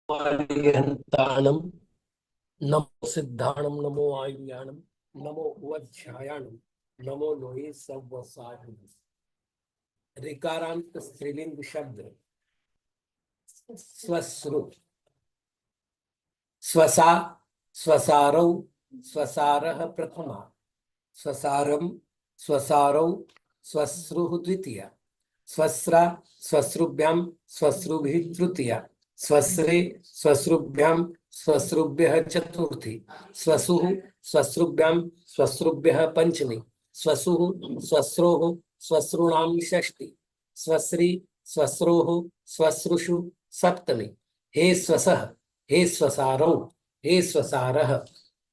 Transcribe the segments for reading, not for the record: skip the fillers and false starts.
पर्यन्ताणं नमो सिद्धाणं नमो आयुर्याणं नमो वज्रायाणं नमो लोहे सव्वसायणं। ऋकारांत स्त्रीलिंग शब्द स्वश्रु स्वसा स्वसारौ स्वसारः प्रथमा स्वसारं स्वसारौ स्वश्रुः द्वितीया स्वस्रा स्वश्रुभ्यां स्वश्रुभिः तृतीया स्वस्रे स्वश्रुभ्यां स्वश्रुभ्यः चतुर्थी स्वसुः स्वश्रुभ्यां स्वश्रुभ्यः पंचमी स्वसुः स्वश्रोः स्वश्रूणां षष्ठी स्वश्री स्वश्रोः स्वश्रुषु सप्तमी। हे स्वसः हे स्वसारौ हे स्वसारः।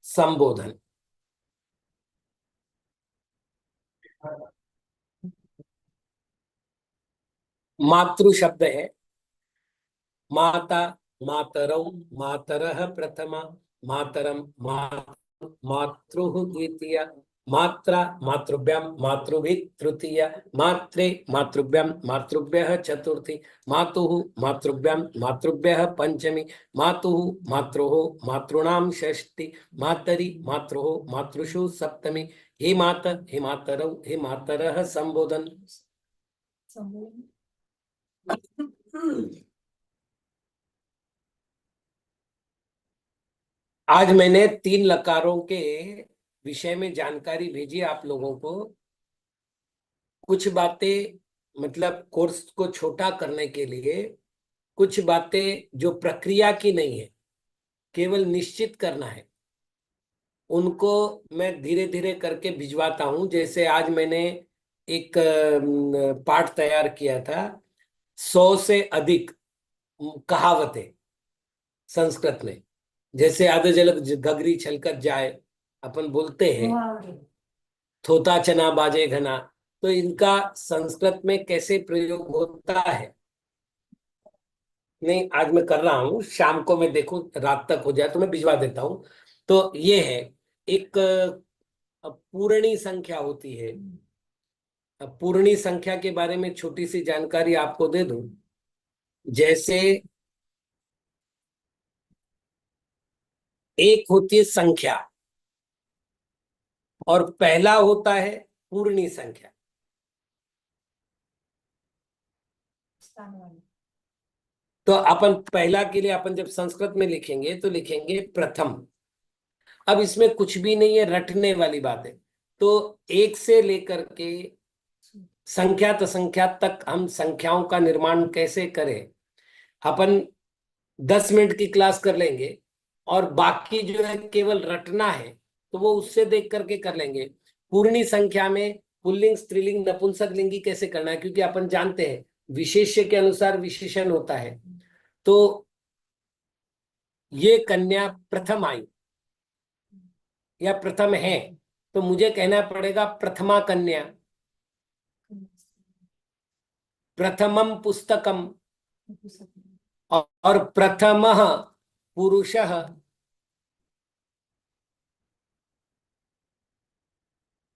संबोधन। मातृ शब्द है। माता मातरौ मातरः प्रथमा मातरम मातृः द्वितीया मात्रा मातृभ्यां मातृभिः तृतीया मात्रे मातृभ्यां मातृभ्यः चतुर्थी मातुः मातृभ्यां मातृभ्यः पंचमी मातुः मातृः मातॄणां षष्ठी मातरि मातृः मातृषु सप्तमी। हे मात हे मातरौ हे मातरः। संबोधन। आज मैंने 3 लकारों के विषय में जानकारी भेजी आप लोगों को। कुछ बातें मतलब कोर्स को छोटा करने के लिए, कुछ बातें जो प्रक्रिया की नहीं है, केवल निश्चित करना है, उनको मैं धीरे धीरे करके भिजवाता हूं। जैसे आज मैंने एक पाठ तैयार किया था, 100 से अधिक कहावतें संस्कृत में। जैसे आधे जलक गगरी छलकत जाए अपन बोलते हैं, थोता चना बाजे घना, तो इनका संस्कृत में कैसे प्रयोग होता है, नहीं आज मैं कर रहा हूँ। शाम को मैं देखूं रात तक हो जाए तो मैं भिजवा देता हूँ। तो ये है एक पूर्णी संख्या होती है। अब पूर्णी संख्या के बारे में छोटी सी जानकारी आपको दे दूं। जैसे एक होती है संख्या और पहला होता है पूर्णी संख्या। तो अपन पहला के लिए अपन जब संस्कृत में लिखेंगे तो लिखेंगे प्रथम। अब इसमें कुछ भी नहीं है, रटने वाली बात है। तो एक से लेकर के संख्या तो संख्या तक हम संख्याओं का निर्माण कैसे करें, अपन 10 मिनट की क्लास कर लेंगे और बाकी जो है केवल रटना है तो वो उससे देख करके कर लेंगे। पूर्णी संख्या में पुल्लिंग स्त्रीलिंग नपुंसक लिंगी कैसे करना है, क्योंकि अपन जानते हैं विशेष्य के अनुसार विशेषण होता है। तो ये कन्या प्रथम आई या प्रथम है, तो मुझे कहना पड़ेगा प्रथमा कन्या, प्रथमम पुस्तकम और प्रथमः पुरुषः।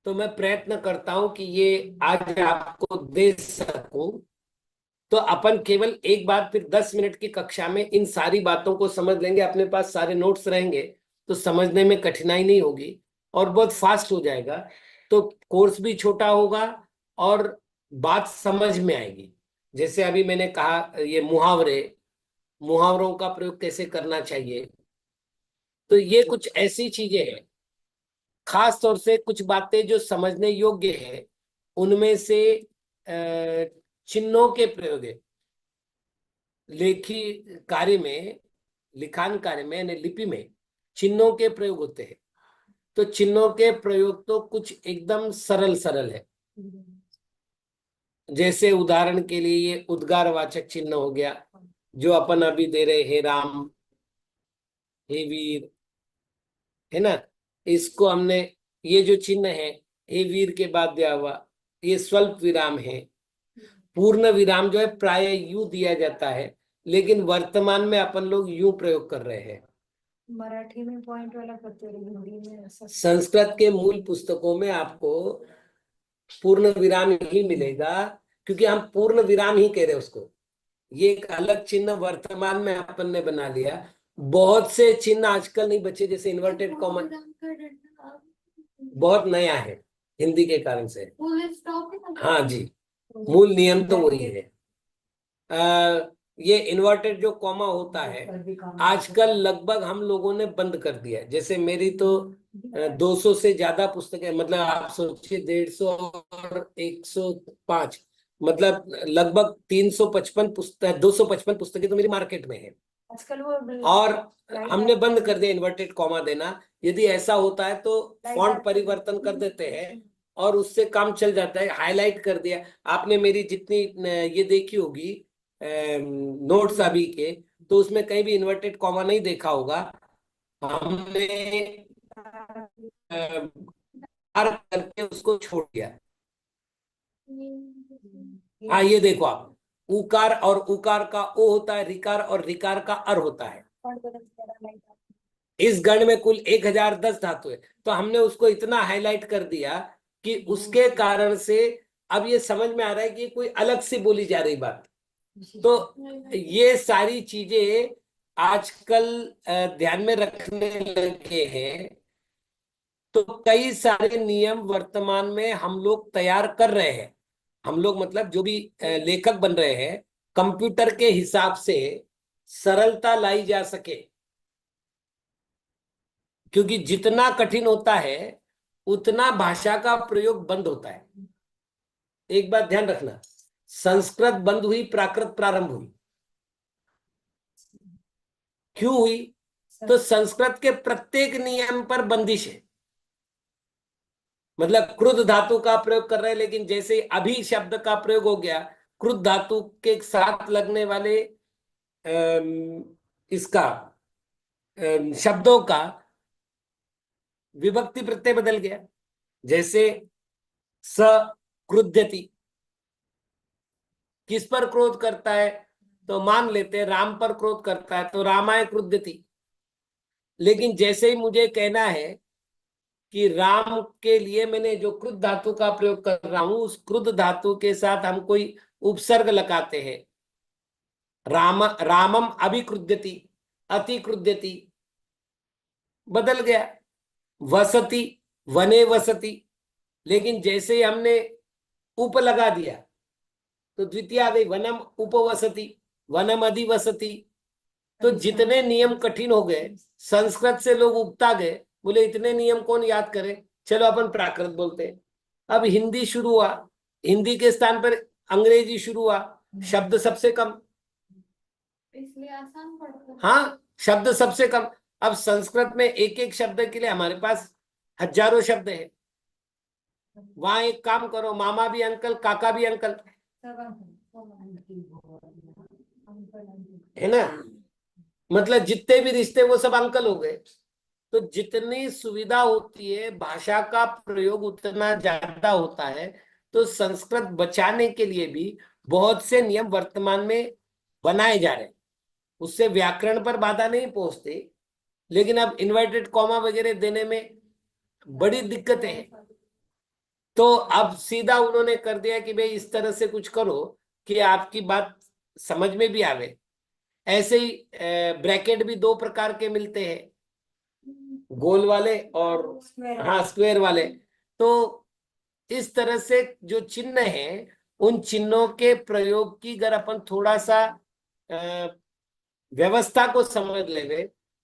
तो मैं प्रयत्न करता हूं कि ये आज आपको दे सकूं। तो अपन केवल एक बार फिर 10 मिनट की कक्षा में इन सारी बातों को समझ लेंगे। अपने पास सारे नोट्स रहेंगे तो समझने में कठिनाई नहीं होगी और बहुत फास्ट हो जाएगा। तो कोर्स भी छोटा होगा और बात समझ में आएगी। जैसे अभी मैंने कहा ये मुहावरे, मुहावरों का प्रयोग कैसे करना चाहिए, तो ये कुछ ऐसी चीजें हैं। खास तौर से कुछ बातें जो समझने योग्य है उनमें से चिन्हों के प्रयोग है। लेखी कार्य में, लिखान कार्य में यानी लिपि में चिन्हों के प्रयोग होते हैं। तो चिन्हों के प्रयोग तो कुछ एकदम सरल सरल है। जैसे उदाहरण के लिए ये उद्गारवाचक चिन्ह हो गया जो अपन अभी दे रहे, हे राम हे वीर, है ना। इसको हमने, ये जो चिन्ह है हे वीर के बाद दिया हुआ, ये स्वल्प विराम है। पूर्ण विराम जो है प्राय यूं दिया जाता है, लेकिन वर्तमान में अपन लोग यूं प्रयोग कर रहे हैं। मराठी में पॉइंट वाला करते हैं, हिंदी में ऐसा। संस्कृत के मूल पुस्तकों में आपको पूर्ण विराम ही मिलेगा, क्योंकि हम पूर्ण विराम ही कह रहे हैं उसको। ये एक अलग चिन्ह वर्तमान में अपन ने बना लिया। बहुत से चिन्ह आजकल नहीं बचे, जैसे इन्वर्टेड कॉमा बहुत नया है हिंदी के कारण से। हाँ जी, मूल नियम तो वही है। ये इन्वर्टेड जो कॉमा होता है आजकल लगभग हम लोगों ने बंद कर दिया है। जैसे मेरी तो 200 से ज्यादा पुस्तकें, मतलब आप सोचिए 150 और 105, मतलब लगभग 355 पुस्तक, 255 पुस्तकें तो मेरी मार्केट में है। आजकल वो और हमने बंद कर दिया इन्वर्टेड कॉमा देना। यदि ऐसा होता है तो फॉन्ट परिवर्तन कर देते हैं और उससे काम चल जाता है। हाईलाइट कर दिया, आपने मेरी जितनी ये देखी होगी नोट्स अभी के, तो उसमें कहीं भी इन्वर्टेड कॉमा नहीं देखा होगा। हमने R करके उसको छोड़ दिया। हाँ ये देखो आप, उकार और उकार का ओ होता है रिकार, और रिकार का अर होता है। इस गण में कुल 1010 धातु है, तो हमने उसको इतना हाईलाइट कर दिया कि उसके कारण से अब ये समझ में आ रहा है कि कोई अलग से बोली जा रही बात। तो ये सारी चीजें आजकल ध्यान में रखने लगे हैं। तो कई सारे नियम वर्तमान में हम लोग तैयार कर रहे हैं। हम लोग मतलब जो भी लेखक बन रहे हैं, कंप्यूटर के हिसाब से सरलता लाई जा सके। क्योंकि जितना कठिन होता है उतना भाषा का प्रयोग बंद होता है। एक बात ध्यान रखना, संस्कृत बंद हुई, प्राकृत प्रारंभ हुई। क्यों हुई? तो संस्कृत के प्रत्येक नियम पर बंदिश है। मतलब क्रुद्ध धातु का प्रयोग कर रहे हैं, लेकिन जैसे ही अभी शब्द का प्रयोग हो गया, क्रुद्ध धातु के साथ लगने वाले इसका शब्दों का विभक्ति प्रत्यय बदल गया। जैसे स क्रुध्यति, किस पर क्रोध करता है? तो मान लेते हैं राम पर क्रोध करता है, तो रामाय क्रुध्यति। लेकिन जैसे ही मुझे कहना है कि राम के लिए मैंने जो क्रुद्ध धातु का प्रयोग कर रहा हूं, उस क्रुद्ध धातु के साथ हम कोई उपसर्ग लगाते हैं, राम रामम अभिक्रुध्यति, अतिक्रुध्यति, बदल गया। वसति, वने वसति। लेकिन जैसे ही हमने उप लगा दिया तो द्वितीय आ गई, वनम उपवसति, वनम अधिवसति। तो जितने नियम कठिन हो गए, संस्कृत से लोग उगता गए, बोले इतने नियम कौन याद करे, चलो अपन प्राकृत बोलते हैं। अब हिंदी शुरू हुआ, हिंदी के स्थान पर अंग्रेजी शुरू हुआ, शब्द सबसे कम, इसलिए आसान पड़ता है। हाँ शब्द सबसे कम। अब संस्कृत में एक एक शब्द के लिए हमारे पास हजारों शब्द है। वहां एक काम करो, मामा भी अंकल, काका भी अंकल, है ना? मतलब जितने भी रिश्ते वो सब अंकल हो गए। तो जितनी सुविधा होती है, भाषा का प्रयोग उतना ज्यादा होता है। तो संस्कृत बचाने के लिए भी बहुत से नियम वर्तमान में बनाए जा रहे हैं। उससे व्याकरण पर बाधा नहीं पहुंचती, लेकिन अब इन्वर्टेड कॉमा वगैरह देने में बड़ी दिक्कतें हैं। तो अब सीधा उन्होंने कर दिया कि भाई इस तरह से कुछ करो कि आपकी बात समझ में भी आवे। ऐसे ही ब्रैकेट भी दो प्रकार के मिलते हैं, गोल वाले और हाँ स्क्वायर वाले। तो इस तरह से जो चिन्ह है, उन चिन्हों के प्रयोग की अगर अपन थोड़ा सा व्यवस्था को समझ लेंगे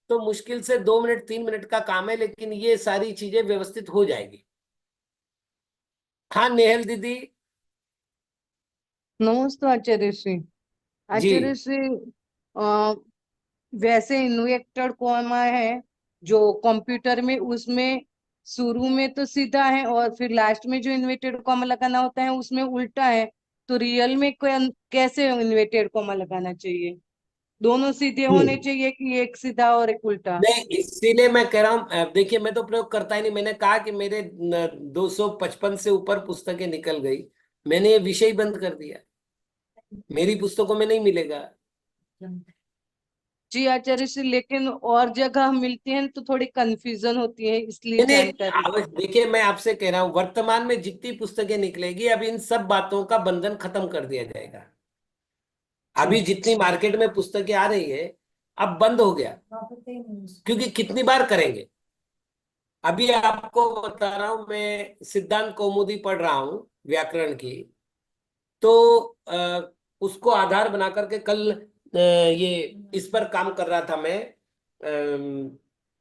तो मुश्किल से 2 मिनट 3 मिनट का काम है, लेकिन ये सारी चीजें व्यवस्थित हो जाएगी। हाँ नेहल दीदी। नमस्ते आचार्य श्री। जी आचार्य श्री, अ, वैसे इन्वेक्टर कॉमा है जो कंप्यूटर में, उसमें शुरू में तो सीधा है और फिर लास्ट में जो इन्वर्टेड कॉमा लगाना होता है उसमें उल्टा है। तो रियल में कैसे इन्वर्टेड कॉमा लगाना चाहिए? दोनों सीधे होने चाहिए कि एक सीधा और एक उल्टा? नहीं, इसीलिए मैं कह रहा हूँ, देखिए मैं तो प्रयोग करता ही नहीं। मैंने कहा कि मेरे 255 से ऊपर पुस्तकें निकल गई, मैंने ये विषय बंद कर दिया, मेरी पुस्तकों में नहीं मिलेगा। जी आचार्य श्री, लेकिन और जगह मिलती है तो थोड़ी कंफ्यूजन होती है, इसलिए नहीं नहीं, जानकारी। देखिए मैं आपसे कह रहा हूँ वर्तमान में जितनी पुस्तकें निकलेगी अब इन सब बातों का बंधन खत्म कर दिया जाएगा। अभी जितनी मार्केट में पुस्तकें आ रही है अब बंद हो गया, वापरते ही नहीं उसको। क्योंकि कितनी बार करेंगे। अभी आपको बता रहा हूं, मैं सिद्धांत कौमुदी पढ़ रहा हूं व्याकरण की। तो उसको आधार बना करके कल ये इस पर काम कर रहा था मैं,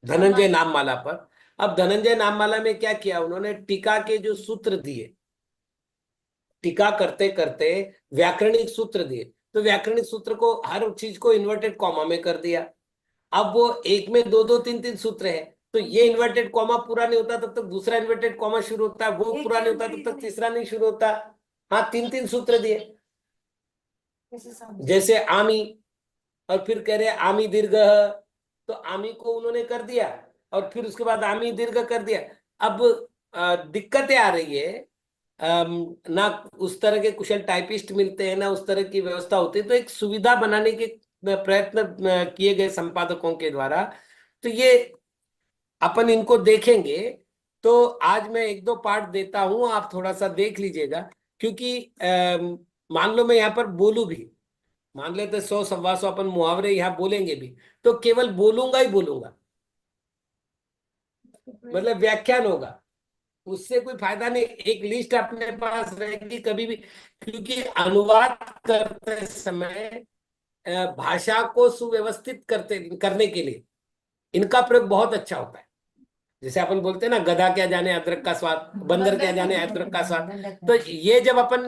धनंजय नाममाला पर। अब धनंजय नाममाला में क्या किया उन्होंने, टीका के जो सूत्र दिए, टीका करते करते व्याकरणिक सूत्र दिए, तो व्याकरणिक सूत्र को हर चीज को इन्वर्टेड कॉमा में कर दिया। अब वो एक में दो दो तीन तीन सूत्र है, तो ये इन्वर्टेड कॉमा पूरा नहीं होता तब तक दूसरा इन्वर्टेड कॉमा शुरू होता है, वो पूरा नहीं होता तब तक तीसरा नहीं शुरू होता। हाँ, तीन तीन सूत्र दिए। कैसे समझ। जैसे आमी, और फिर कह रहे आमी दीर्घ, तो आमी को उन्होंने कर दिया और फिर उसके बाद आमी दीर्घ कर दिया। अब दिक्कतें आ रही है, ना उस तरह के कुशल टाइपिस्ट मिलते हैं, ना उस तरह की व्यवस्था होती है, तो एक सुविधा बनाने के प्रयत्न किए गए संपादकों के द्वारा। तो ये अपन इनको देखेंगे। तो आज मैं एक दो पार्ट देता हूं, आप थोड़ा सा देख लीजिएगा, क्योंकि मान लो मैं यहाँ पर बोलूं भी, मान लेते 100 सवा 100 अपन मुहावरे यहाँ बोलेंगे भी, तो केवल बोलूंगा ही बोलूंगा, मतलब व्याख्यान होगा, उससे कोई फायदा नहीं। एक लिस्ट अपने पास रहेगी कभी भी, क्योंकि अनुवाद करते समय भाषा को सुव्यवस्थित करते करने के लिए इनका प्रयोग बहुत अच्छा होता है। जैसे अपन बोलते हैं ना, गधा क्या जाने अदरक का स्वाद, बंदर क्या जाने अदरक का स्वाद। तो ये जब अपन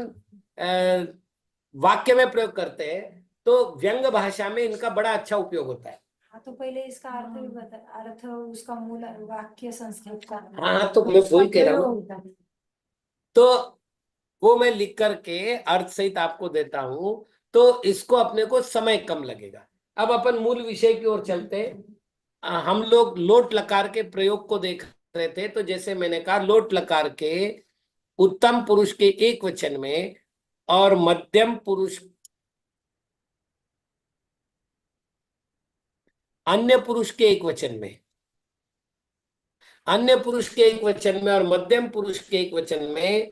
वाक्य में प्रयोग करते हैं तो व्यंग भाषा में इनका बड़ा अच्छा उपयोग होता है। हाँ, तो पहले इसका अर्थ भी बता, अर्थ उसका मूल वाक्य संस्कृत का। हाँ, तो मैं वही कह रहा हूँ। तो वो मैं लिख करके अर्थ सहित आपको देता हूं, तो इसको अपने को समय कम लगेगा। अब अपन मूल विषय की ओर चलते हैं। हम लोग लोट लकार के प्रयोग को देख रहे थे। तो जैसे मैंने कहा, लोट लकार के उत्तम पुरुष के एक वचन में और मध्यम पुरुष, अन्य पुरुष के एक वचन में, अन्य पुरुष के एक वचन में और मध्यम पुरुष के एक वचन में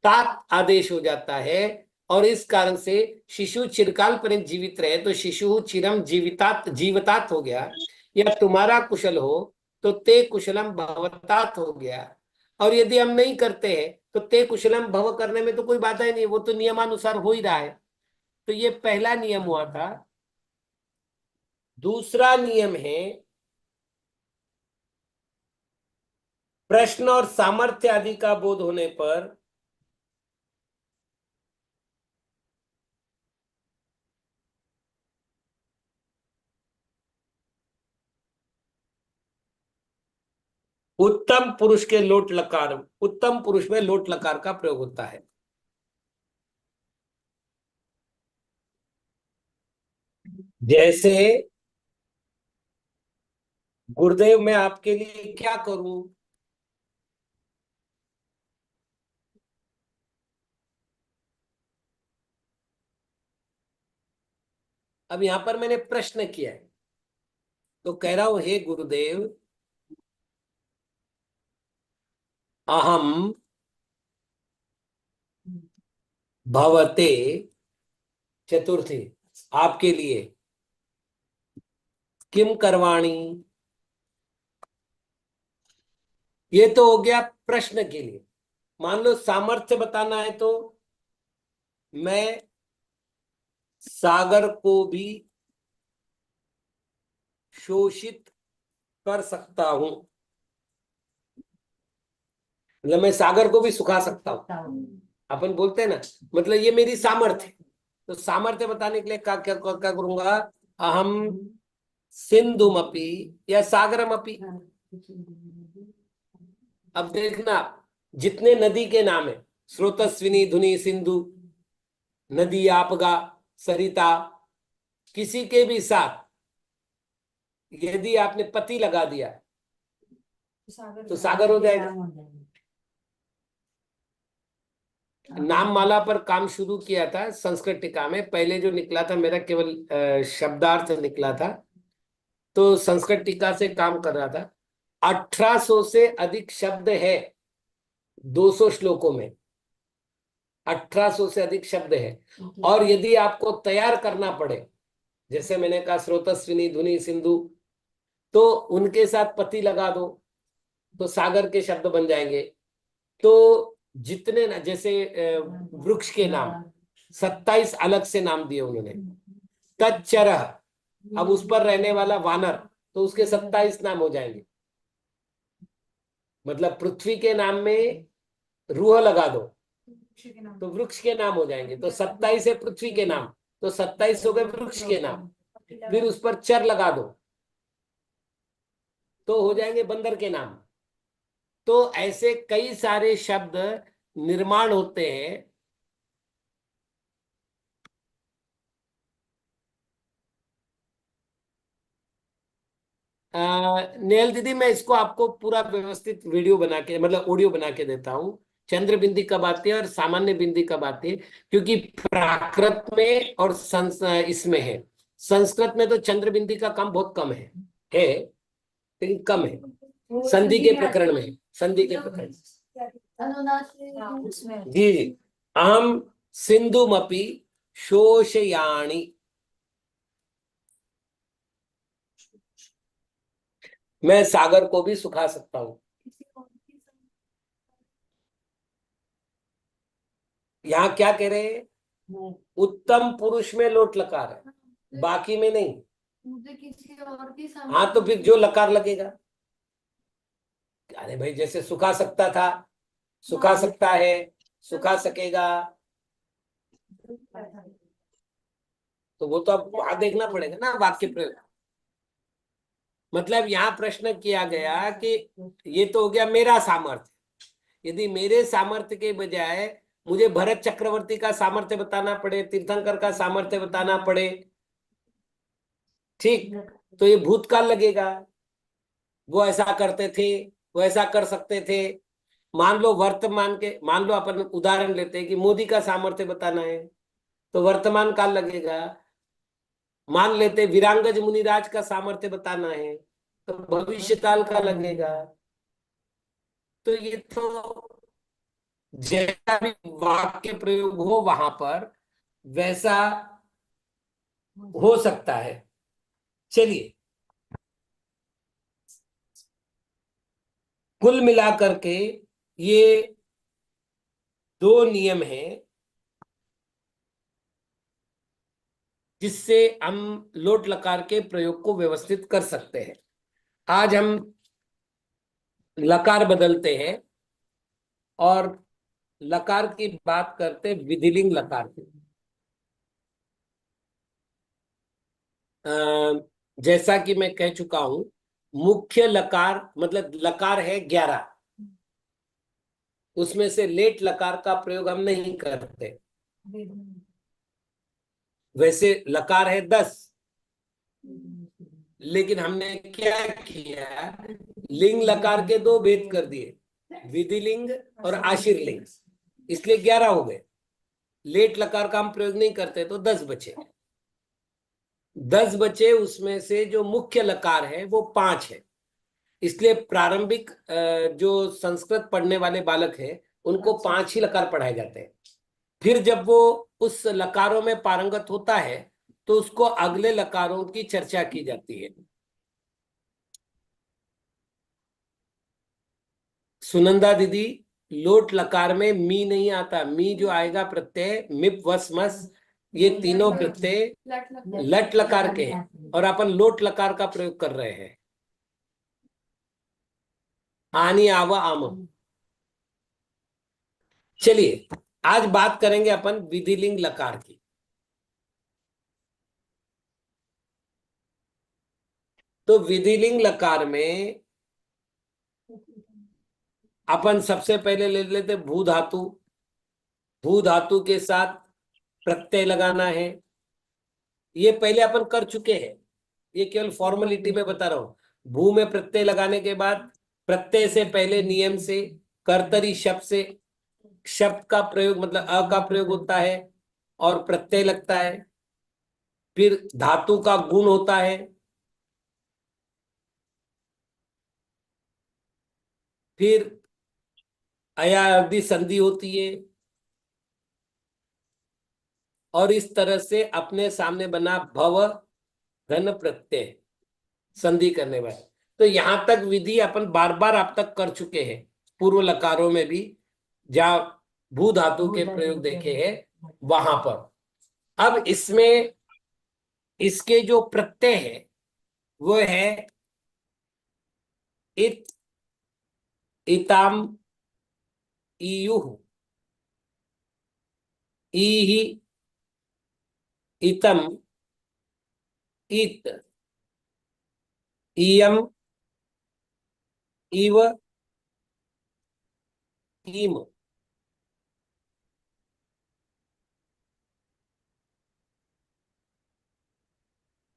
तात आदेश हो जाता है। और इस कारण से शिशु चिरकाल पर्यंत जीवित रहे तो शिशु चिरम जीवितात जीवतात हो गया, या तुम्हारा कुशल हो तो ते कुशलम भवतात हो गया। और यदि हम नहीं करते हैं तो ते कुशलम भव करने में तो कोई बाधा ही नहीं, वो तो नियमानुसार हो ही रहा है। तो ये पहला नियम हुआ था। दूसरा नियम है, प्रश्न और सामर्थ्य आदि का बोध होने पर उत्तम पुरुष के लोट लकार, उत्तम पुरुष में लोट लकार का प्रयोग होता है। जैसे गुरुदेव मैं आपके लिए क्या करूं, अब यहां पर मैंने प्रश्न किया है, तो कह रहा हूं हे गुरुदेव, अहम भवते, चतुर्थी आपके लिए, किम करवाणी, ये तो हो गया प्रश्न के लिए। मान लो सामर्थ्य बताना है तो मैं सागर को भी शोषित कर सकता हूं, मतलब मैं सागर को भी सुखा सकता हूं, अपन बोलते हैं ना, मतलब ये मेरी सामर्थ्य है। तो सामर्थ्य बताने के लिए क्या क्या क्या करूंगा, अहम सिंधुमपि या सागरमपि। अब देखना, जितने नदी के नाम है, स्रोतस्विनी, धुनी, सिंधु, नदी, आपगा, सरिता, किसी के भी साथ यदि आपने पति लगा दिया तो सागर हो जाएगा। नाम माला पर काम शुरू किया था संस्कृत टीका में, पहले जो निकला था मेरा केवल शब्दार्थ निकला था, तो संस्कृत टीका से काम कर रहा था। 1800 से अधिक शब्द है 200 श्लोकों में। 1800 से अधिक शब्द है। और यदि आपको तैयार करना पड़े, जैसे मैंने कहा स्रोतस्विनी, धुनी, सिंधु, तो उनके साथ पति लगा दो तो सागर के शब्द बन जाएंगे। तो जितने ना, जैसे वृक्ष के नाम 27 अलग से नाम दिए उन्होंने। तच्चरः, अब उस पर रहने वाला वानर, तो उसके 27 नाम हो जाएंगे। मतलब पृथ्वी के नाम में रूह लगा दो तो वृक्ष के नाम हो जाएंगे। तो 27 है पृथ्वी के नाम, तो 27 हो गए वृक्ष के नाम। फिर उस पर चर लगा दो तो हो जाएंगे बंदर के नाम। तो ऐसे कई सारे शब्द निर्माण होते हैं। नेल दीदी, मैं इसको आपको पूरा व्यवस्थित वीडियो बना के, मतलब ऑडियो बना के देता हूँ। चंद्र बिंदी कब आती है और सामान्य बिंदी कब आती है, क्योंकि प्राकृत में और इसमें है। संस्कृत में तो चंद्र बिंदी का काम बहुत कम है लेकिन कम है। संधि के प्रकरण में, संधि के प्रकरण जी जी। अहम सिंधुमपि शोषयाणि, मैं सागर को भी सुखा सकता हूँ। यहाँ क्या कह रहे हैं, उत्तम पुरुष में लोट लकार है, बाकी में नहीं। मुझे किसी और की हाँ, तो फिर जो लकार लगेगा। अरे भाई, जैसे सुखा सकता था, सुखा सकता है, सुखा सकेगा, तो वो तो अब वहां देखना पड़ेगा ना वाक्य प्रयोग। मतलब यहाँ प्रश्न किया गया कि ये तो हो गया मेरा सामर्थ्य। यदि मेरे सामर्थ्य के बजाय मुझे भरत चक्रवर्ती का सामर्थ्य बताना पड़े, तीर्थंकर का सामर्थ्य बताना पड़े, ठीक, तो ये भूतकाल लगेगा। वो ऐसा करते थे, वो ऐसा कर सकते थे। मान लो वर्तमान के, मान लो अपन उदाहरण लेते हैं कि मोदी का सामर्थ्य बताना है तो वर्तमान काल लगेगा। मान लेते वीरांगज मुनिराज का सामर्थ्य बताना है तो भविष्य काल का लगेगा। तो ये तो जैसा भी वाक्य प्रयोग हो वहां पर वैसा हो सकता है। चलिए, कुल मिलाकर के ये दो नियम हैं जिससे हम लोट लकार के प्रयोग को व्यवस्थित कर सकते हैं। आज हम लकार बदलते हैं और लकार की बात करते विधिलिंग लकार की। जैसा कि मैं कह चुका हूं, मुख्य लकार मतलब लकार है 11, उसमें से लेट लकार का प्रयोग हम नहीं करते। वैसे लकार है 10, लेकिन हमने क्या किया, लिंग लकार के दो भेद कर दिए, विधिलिंग और आशीर्लिंग, इसलिए 11 हो गए। लेट लकार का हम प्रयोग नहीं करते तो 10 बचे। 10 बचे, उसमें से जो मुख्य लकार है वो 5 है। इसलिए प्रारंभिक जो संस्कृत पढ़ने वाले बालक हैं उनको 5 ही लकार पढ़ाए जाते हैं। फिर जब वो उस लकारों में पारंगत होता है तो उसको अगले लकारों की चर्चा की जाती है। सुनंदा दीदी, लोट लकार में मी नहीं आता। मी जो आएगा प्रत्यय मिप वस मस, ये तीनों प्रत्यय लट लकार के हैं और अपन लोट लकार का प्रयोग कर रहे हैं। आनी आवा आम। चलिए, आज बात करेंगे अपन विधिलिंग लकार की। तो विधिलिंग लकार में अपन सबसे पहले ले लेते भू धातु। भू धातु के साथ प्रत्यय लगाना है, ये पहले अपन कर चुके हैं, ये केवल फॉर्मेलिटी में बता रहा हूं। भू में प्रत्यय लगाने के बाद प्रत्यय से पहले नियम से कर्तरी शब्द से शब्द का प्रयोग मतलब अ का प्रयोग होता है और प्रत्यय लगता है। फिर धातु का गुण होता है, फिर अया अवधि संधि होती है, और इस तरह से अपने सामने बना भव घन प्रत्यय संधि करने वाले। तो यहां तक विधि अपन बार बार आप तक कर चुके हैं, पूर्व लकारों में भी जहां भू धातु के प्रयोग देखे हैं वहां पर। अब इसमें इसके जो प्रत्यय है वो है इत, इताम, इयुः, इहि, इतम, इत, इयम, इव, इम।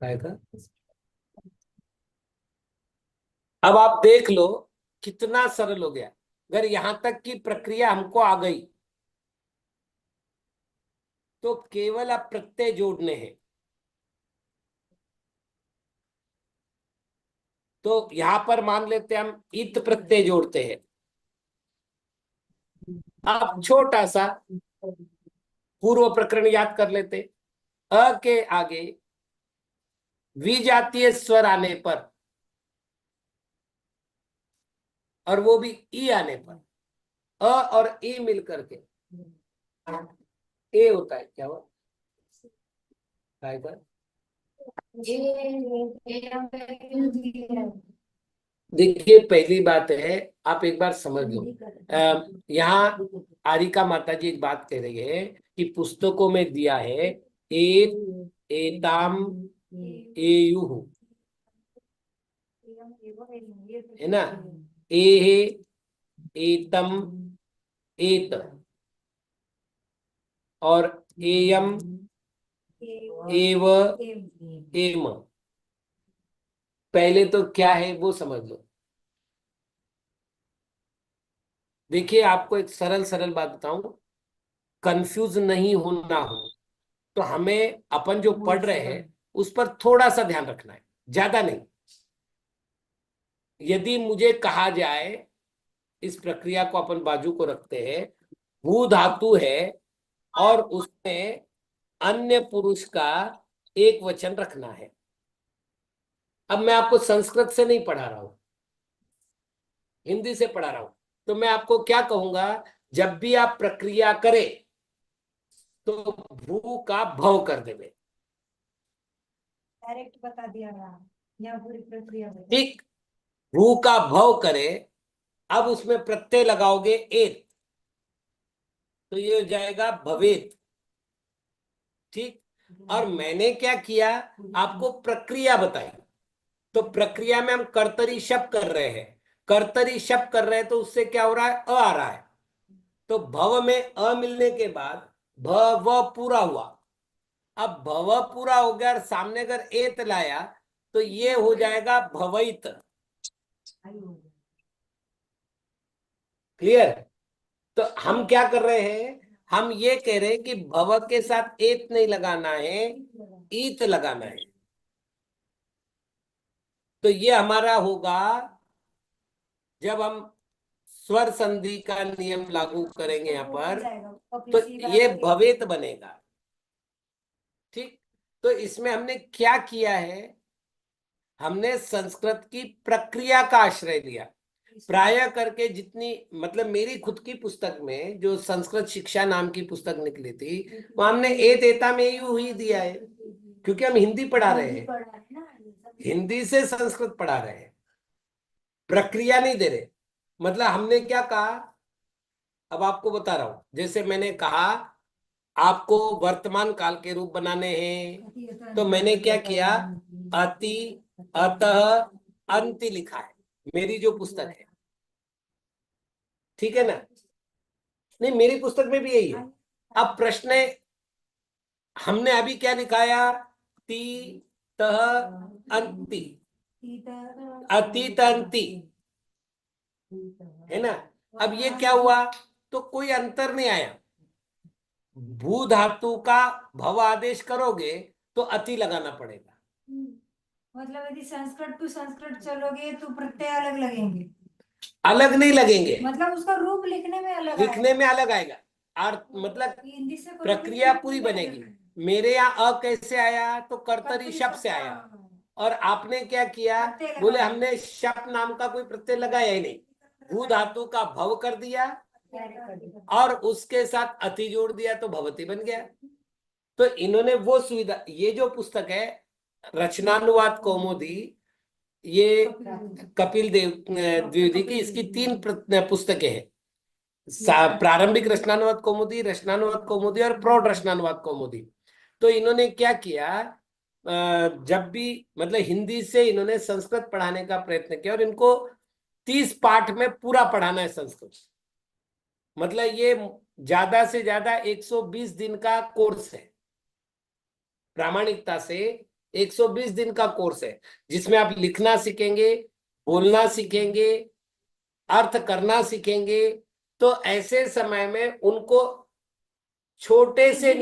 आएगा। अब आप देख लो कितना सरल हो गया। अगर यहां तक की प्रक्रिया हमको आ गई तो केवल अब प्रत्यय जोड़ने हैं। तो यहां पर मान लेते हैं हम इत प्रत्यय जोड़ते हैं। अब छोटा सा पूर्व प्रकरण याद कर लेते। अ के आगे विजातीय स्वर आने पर, और वो भी ई आने पर, अ और ई मिलकर के ए होता है। क्या हुआ? देखिए पहली बात है, आप एक बार समझ लो। यहाँ आरिका माता जी एक बात कह रही है कि पुस्तकों में दिया है एक, एताम, एयुः, है ना, एहे, एतम, एत, और एयम, एव, एम। पहले तो क्या है वो समझ लो। देखिए आपको एक सरल सरल बात बताऊं, कंफ्यूज नहीं होना हो तो हमें अपन जो पढ़ रहे हैं उस पर थोड़ा सा ध्यान रखना है, ज्यादा नहीं। यदि मुझे कहा जाए, इस प्रक्रिया को अपन बाजू को रखते हैं, भू धातु है और उसमें अन्य पुरुष का एक वचन रखना है। अब मैं आपको संस्कृत से नहीं पढ़ा रहा हूं, हिंदी से पढ़ा रहा हूं। तो मैं आपको क्या कहूंगा, जब भी आप प्रक्रिया करें तो भू का भव कर देवे। डायरेक्ट बता दिया यहाँ पूरी प्रक्रिया में। ठीक, भू का भव करे। अब उसमें प्रत्यय लगाओगे एत, तो ये हो जाएगा भवेत। ठीक, और मैंने क्या किया, आपको प्रक्रिया बताई। तो प्रक्रिया में हम कर्तरी शब्द कर रहे हैं, कर्तरी शब्द कर रहे हैं तो उससे क्या हो रहा है, अ आ रहा है। तो भव में अ मिलने के बाद भव पूरा हुआ। अब भव पूरा हो गया और सामने अगर एत लाया तो ये हो जाएगा भवित। क्लियर? तो हम क्या कर रहे हैं, हम ये कह रहे हैं कि भव के साथ एत नहीं लगाना है, ईत लगाना है। तो ये हमारा होगा जब हम स्वर संधि का नियम लागू करेंगे यहाँ पर, तो ये भवेत बनेगा। ठीक, तो इसमें हमने क्या किया है, हमने संस्कृत की प्रक्रिया का आश्रय लिया। प्राय करके जितनी, मतलब मेरी खुद की पुस्तक में जो संस्कृत शिक्षा नाम की पुस्तक निकली थी, वो हमने ए देता में यू ही दिया है, क्योंकि हम हिंदी पढ़ा रहे हैं, हिंदी से संस्कृत पढ़ा रहे हैं, प्रक्रिया नहीं दे रहे। मतलब हमने क्या कहा, अब आपको बता रहा हूं। जैसे मैंने कहा आपको वर्तमान काल के रूप बनाने हैं, तो मैंने क्या किया, अति, अतः, अंति लिखा है, मेरी जो पुस्तक है। ठीक है ना? नहीं, मेरी पुस्तक में भी यही है। अब प्रश्न है, हमने अभी क्या लिखाया, ती, तह, अंति, अतीत, अंति, है ना? अब ये क्या हुआ, तो कोई अंतर नहीं आया। भू धातु का भव आदेश करोगे तो अति लगाना पड़ेगा। मतलब यदि संस्कृत टू संस्कृत चलोगे तो प्रत्यय अलग लगेंगे, अलग नहीं लगेंगे, मतलब उसका रूप लिखने में अलग लिखने में अलग आएगा, और मतलब हिंदी से प्रक्रिया पूरी बनेगी। मेरे यहाँ अ कैसे आया? तो कर्तरी शब्द से आया। और आपने क्या किया? प्रत्यय लगा बोले दिया। हमने शप नाम का कोई प्रत्यय लगाया ही नहीं, भू धातु का भव कर दिया और उसके साथ अति जोड़ दिया तो भवती बन गया। तो इन्होंने वो सुविधा, ये जो पुस्तक है रचनानुवाद कौमुदी, ये कपिल देव द्विवेदी की, इसकी 3 पुस्तकें हैं। प्रारंभिक रचनानुवाद कौमुदी, रचनानुवाद कौमुदी और प्रौढ़ रचनानुवाद कौमुदी। तो इन्होंने क्या किया, जब भी मतलब हिंदी से इन्होंने संस्कृत पढ़ाने का प्रयत्न किया और इनको 30 पाठ में पूरा पढ़ाना है संस्कृत। मतलब ये ज्यादा से ज्यादा 120 दिन का कोर्स है, प्रामाणिकता से 120 दिन का कोर्स है, जिसमें आप लिखना सीखेंगे, बोलना सीखेंगे, अर्थ करना सीखेंगे। तो ऐसे समय में उनको छोटे से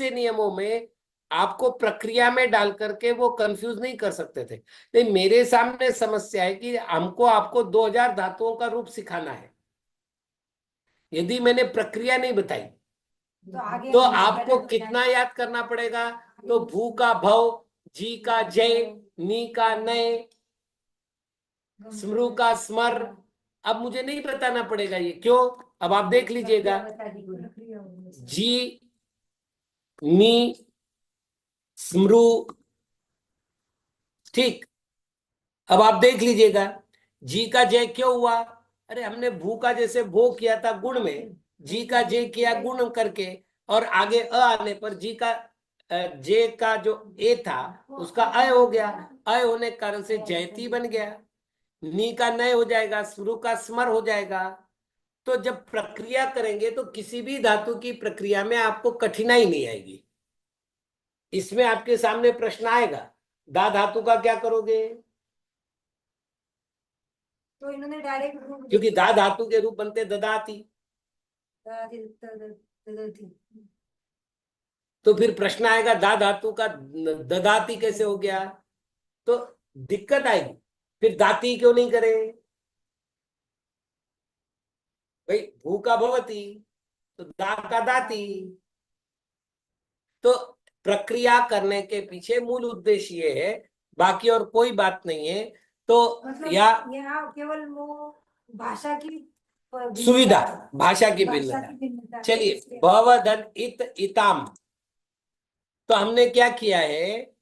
नियमों में आपको प्रक्रिया में डाल करके वो कंफ्यूज नहीं कर सकते थे। नहीं, मेरे सामने समस्या है कि हमको आपको 2000 धातुओं का रूप सिखाना है। यदि मैंने प्रक्रिया नहीं बताई तो आपको कितना याद करना पड़ेगा? तो भू का भव, जी का जय, नी का नय, स्मृ का स्मर। अब मुझे नहीं बताना पड़ेगा ये, क्यों? अब आप देख लीजिएगा, जी, नी, स्मृ, ठीक। अब आप देख लीजिएगा, जी का जय क्यों हुआ? अरे हमने भू का जैसे भो किया था गुण में, जी का जय किया गुण करके, और आगे अ आने पर जी का जे का जो ए था उसका अय हो गया। अय होने के कारण से जयती बन गया। नी का नय हो जाएगा, स्मृ का स्मर हो जाएगा। तो जब प्रक्रिया करेंगे तो किसी भी धातु की प्रक्रिया में आपको कठिनाई नहीं आएगी। इसमें आपके सामने प्रश्न आएगा, दा धातु का क्या करोगे? तो इन्होंने डायरेक्ट रूप क्योंकि दा धातु के रूप बनते ददाती। तो फिर प्रश्न आएगा दा धातु का ददाती कैसे हो गया? तो दिक्कत आएगी, फिर दाती क्यों नहीं करे? भाई भू का भवती, तो दा का दाती। तो प्रक्रिया करने के पीछे मूल उद्देश्य ये है, बाकी और कोई बात नहीं है। तो मतलब या यहाँ केवल वो भाषा की सुविधा, भाषा की भाषा भिन्नता। की भिन्नता है, चलिए, इसलिए। भवदन इत इताम, तो हमने क्या किया है?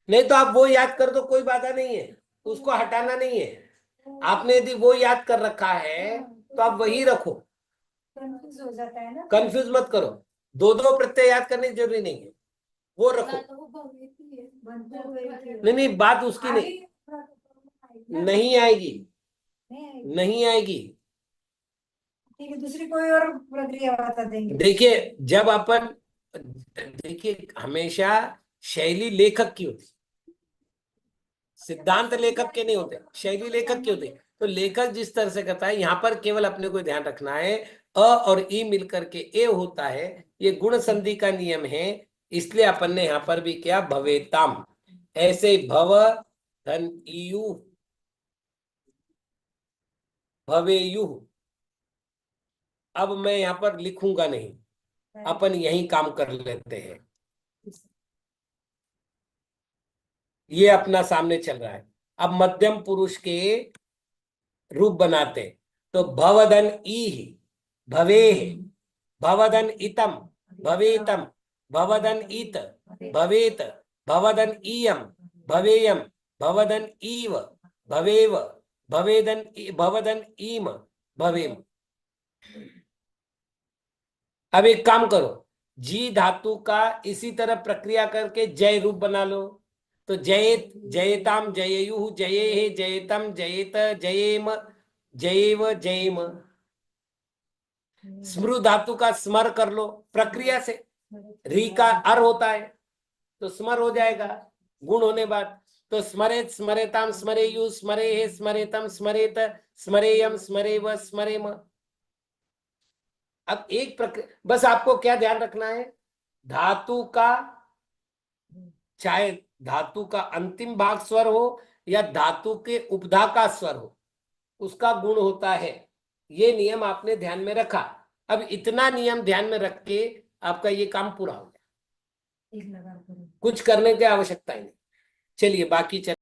नहीं तो आप वो याद कर दो, कोई बाधा नहीं है, उसको हटाना नहीं है। आपने यदि वो याद कर रखा है तो आप वही रखो, कंफ्यूज हो जाता है ना। कंफ्यूज मत करो। दो दो प्रत्यय याद करने की जरूरी नहीं है, वो रखो। नहीं नहीं, बात उसकी नहीं आएगी, नहीं आएगी। ठीक है, दूसरी कोई और प्रक्रिया बता देंगे। देखिए, जब अपन, देखिए हमेशा शैली लेखक की होती, सिद्धांत लेखक के नहीं होते, शैली लेखक की होती। तो लेखक जिस तरह से करता है, यहाँ पर केवल अपने को ध्यान रखना है, अ और ई मिलकर के ए होता है, ये गुण संधि का नियम है। इसलिए अपन ने यहाँ पर भी किया भवेताम। ऐसे भव धन इयु भवेयु। अब मैं यहाँ पर लिखूंगा नहीं, अपन यही काम कर लेते हैं। ये अपना सामने चल रहा है। अब मध्यम पुरुष के रूप बनाते, तो भवदन ई, भवे, भवदन इतम, भवेतम, भवदन इत, भवेत, भवदन इयम, भवेयम, भवदन इव, भवेव, भवदन ईम, भवेम। अब एक काम करो, जी धातु का इसी तरह प्रक्रिया करके जय रूप बना लो। तो जयेत, जयताम, जयेयु, जये, जयतम, जयेत, जयेम, जयेव, जयेम। स्मृ धातु का स्मर कर लो प्रक्रिया से। री का अर होता है तो स्मर हो जाएगा गुण होने बाद। तो स्मरेत, स्मरेताम, स्मरेयु, स्मरे, स्मरेतम, स्मरेत, स्मरेयम, स्मरेव, स्मरेम। अब एक प्रक्रिया, बस आपको क्या ध्यान रखना है, धातु का, चाहे धातु का अंतिम भाग स्वर हो या धातु के उपधा का स्वर हो, उसका गुण होता है। ये नियम आपने ध्यान में रखा। अब इतना नियम ध्यान में रख के आपका ये काम पूरा हो गया, एक लगा करो। कुछ करने की आवश्यकता ही नहीं। चलिए बाकी चल